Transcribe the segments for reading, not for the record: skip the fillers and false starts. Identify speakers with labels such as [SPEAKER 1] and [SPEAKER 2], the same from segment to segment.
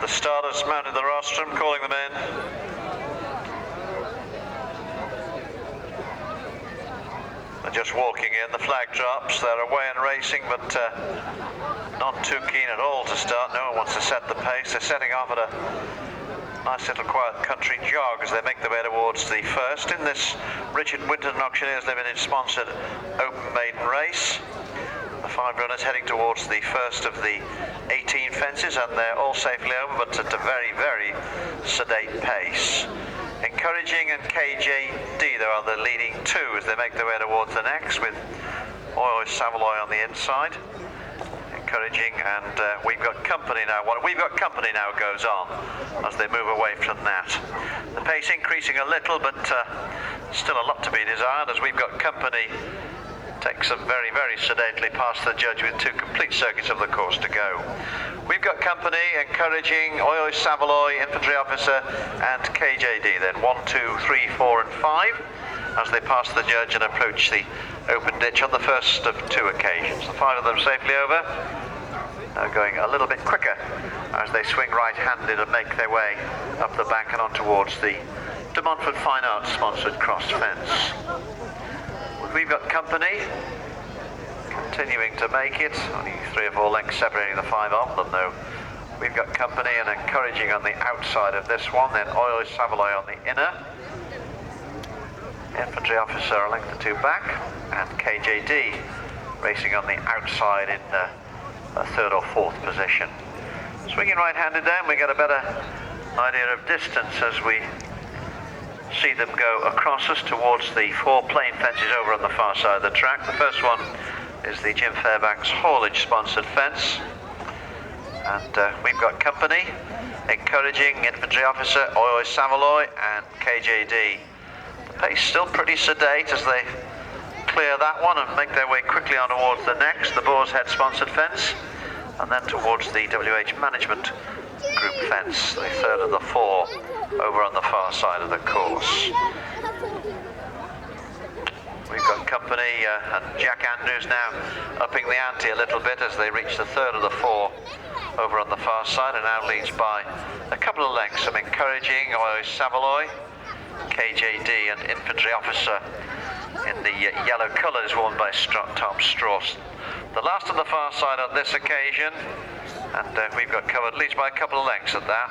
[SPEAKER 1] The starters mounted the rostrum, calling them in. They're just walking in, the flag drops, they're away and racing, but not too keen at all to start. No one wants to set the pace. They're setting off at a nice little quiet country jog as they make their way towards the first in this Richard Winton Auctioneers Limited sponsored open maiden race. The 5 runners heading towards the first of the 18 fences, and they're all safely over, but at a very, very sedate pace. Encouraging and Kay Jaydee, though, are the leading 2 as they make their way towards the next, with Oil Savoy on the inside. Encouraging, and We've Got Company now. What We've Got Company now goes on as they move away from that. The pace increasing a little, but still a lot to be desired as We've Got Company takes them very, very sedately past the judge with 2 complete circuits of the course to go. We've Got Company, Encouraging, Oil Savoy, Infantry Officer, and Kay Jaydee. Then 1, 2, 3, 4, and 5 as they pass the judge and approach the open ditch on the first of 2 occasions. The 5 of them safely over. Now going a little bit quicker as they swing right-handed and make their way up the bank and on towards the De Montfort Fine Arts sponsored cross fence. We've Got Company continuing to make it, only 3 or 4 lengths separating the 5 of them though. We've Got Company and Encouraging on the outside of this one, then Oil Savoy on the inner. Infantry Officer a length or 2 back, and Kay Jaydee racing on the outside in a 3rd or 4th position. Swinging right-handed down, we get a better idea of distance as we see them go across us towards the 4 plain fences over on the far side of the track. The first one is the Jim Fairbanks haulage sponsored fence, and We've Got Company, Encouraging, Infantry Officer, Oil Savoy, and Kay Jaydee. The pace still pretty sedate as they clear that one and make their way quickly on towards the next, the Boar's Head sponsored fence, and then towards the WH Management Group fence, the 3rd of the 4 over on the far side of the course. We've Got Company and Jack Andrews now upping the ante a little bit as they reach the 3rd of the 4 over on the far side, and now leads by a couple of lengths of Encouraging, Oil Savoy, Kay Jaydee, and Infantry Officer in the yellow colours worn by Tom Strauss. The last on the far side on this occasion, and We've Got covered leads by a couple of lengths at that.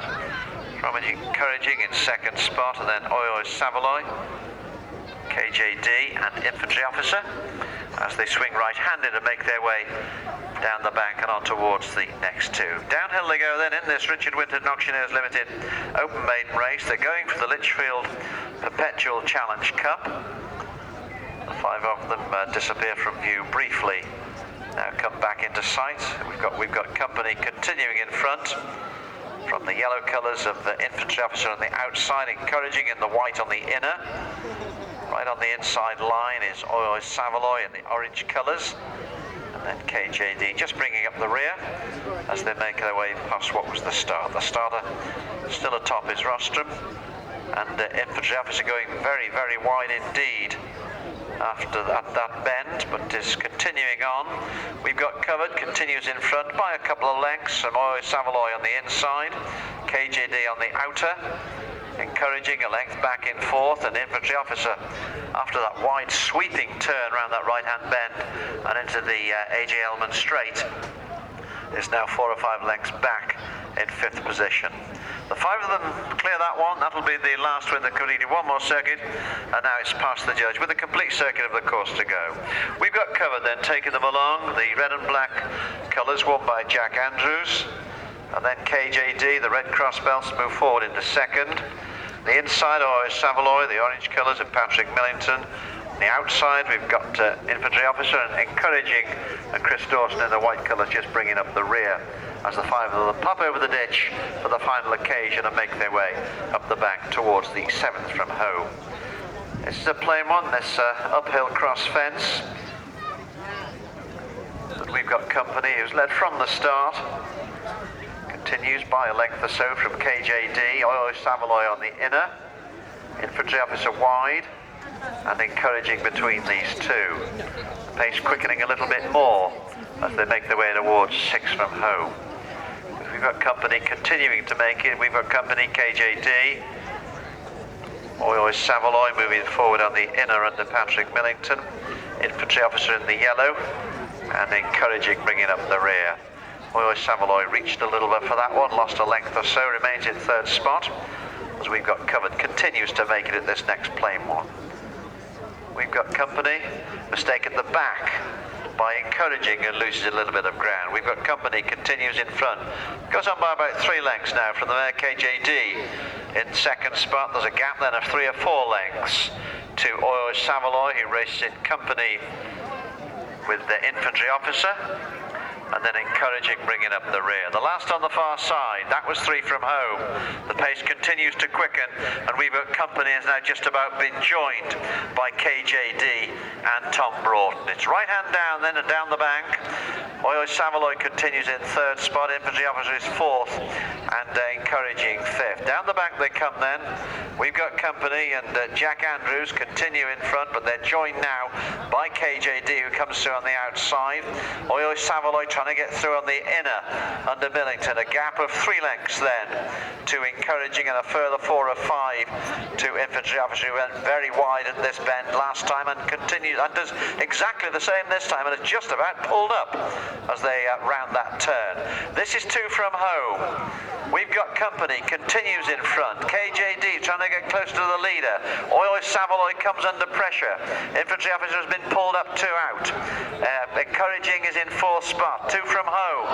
[SPEAKER 1] From Encouraging in 2nd spot, and then Oil Savoy, Kay Jaydee, and Infantry Officer as they swing right-handed and make their way down the bank and on towards the next 2. Downhill they go then in this Richard Winton Auctioneers Limited open maiden race. They're going for the Lichfield Perpetual Challenge Cup. The 5 of them disappear from view briefly, now come back into sight. We've got Company continuing in front from the yellow colours of the Infantry Officer on the outside, Encouraging in the white on the inner. Right on the inside line is Oil Savoy in the orange colours, and then Kay Jaydee just bringing up the rear as they make their way past what was the start. The starter still atop his rostrum, and Infantry Officer going very, very wide indeed after that bend, but is continuing on. We've Got Covered continues in front by a couple of lengths, from Oil Savoy on the inside, Kay Jaydee on the outer. Encouraging a length back in 4th, and Infantry Officer after that wide sweeping turn around that right-hand bend and into the A.J. Elman straight is now 4 or 5 lengths back in 5th position. The 5 of them clear that one. That'll be the last when they completed 1 more circuit, and now it's past the judge with a complete circuit of the course to go. We've Got Covered then taking them along, the red and black colours worn by Jack Andrews, and then Kay Jaydee, the red cross belts, move forward into 2nd. The inside, Oil Savoy, the orange colours of Patrick Millington. On the outside, we've got Infantry Officer and Encouraging, and Chris Dawson in the white colours just bringing up the rear as the 5 of them pop over the ditch for the final occasion and make their way up the bank towards the 7th from home. This is a plain one, this uphill cross fence. But We've Got Company, who's led from the start. Continues by a length or so from Kay Jaydee, Oil Savoy on the inner, Infantry Officer wide, and Encouraging between these 2. The pace quickening a little bit more as they make their way towards 6 from home. We've got company continuing to make it. We've got company Kay Jaydee. Oyo Savoy moving forward on the inner under Patrick Millington. Infantry officer in the yellow, and encouraging bringing up the rear. Oyo Savoy reached a little bit for that one, lost a length or so, remains in third spot. As we've got covered, continues to make it at this next plain one. We've got company, mistake at the back by encouraging and loses a little bit of ground. We've got company, continues in front, goes on by about 3 lengths now from the mare Kay Jaydee. In second spot, there's a gap then of 3 or 4 lengths to Oyo Savoy, who races in company with the infantry officer, and then encouraging bringing up the rear. The last on the far side, that was 3 from home. The pace continues to quicken, and we've got company has now just about been joined by Kay Jaydee and Tom Broughton. It's right hand down then and down the bank. Oyo Savoy continues in third spot, infantry officer is fourth, and encouraging fifth. Down the bank they come then. We've got company and Jack Andrews continue in front, but they're joined now by Kay Jaydee, who comes through on the outside. Oyo Savoy trying to get through on the inner under Millington. A gap of 3 lengths then to encouraging, and a further 4 or 5 to infantry officer, who went very wide at this bend last time and continues and does exactly the same this time, and it's just about pulled up as they round that turn. This is 2 from home. We've got company, continues in front. Kay Jaydee trying to get close to the leader. Oyo Savoy comes under pressure. Infantry officer has been pulled up 2 out. Encouraging is in 4th spot, 2 from home.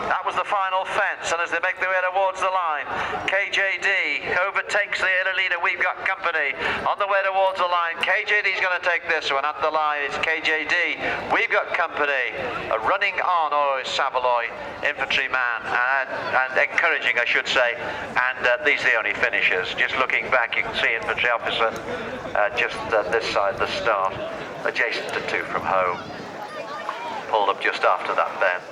[SPEAKER 1] That was the final fence, and as they make their way towards the line, Kay Jaydee overtakes the early leader. We've got company on the way towards the line. Kay Jaydee's going to take this one at the line. It's Kay Jaydee. We've got company running on Oyo Savoy, infantryman, and encouraging, I should say, and these are the only finishers. Just looking back, you can see infantry officer just this side, the start, adjacent to 2 from home, pulled up just after that bend.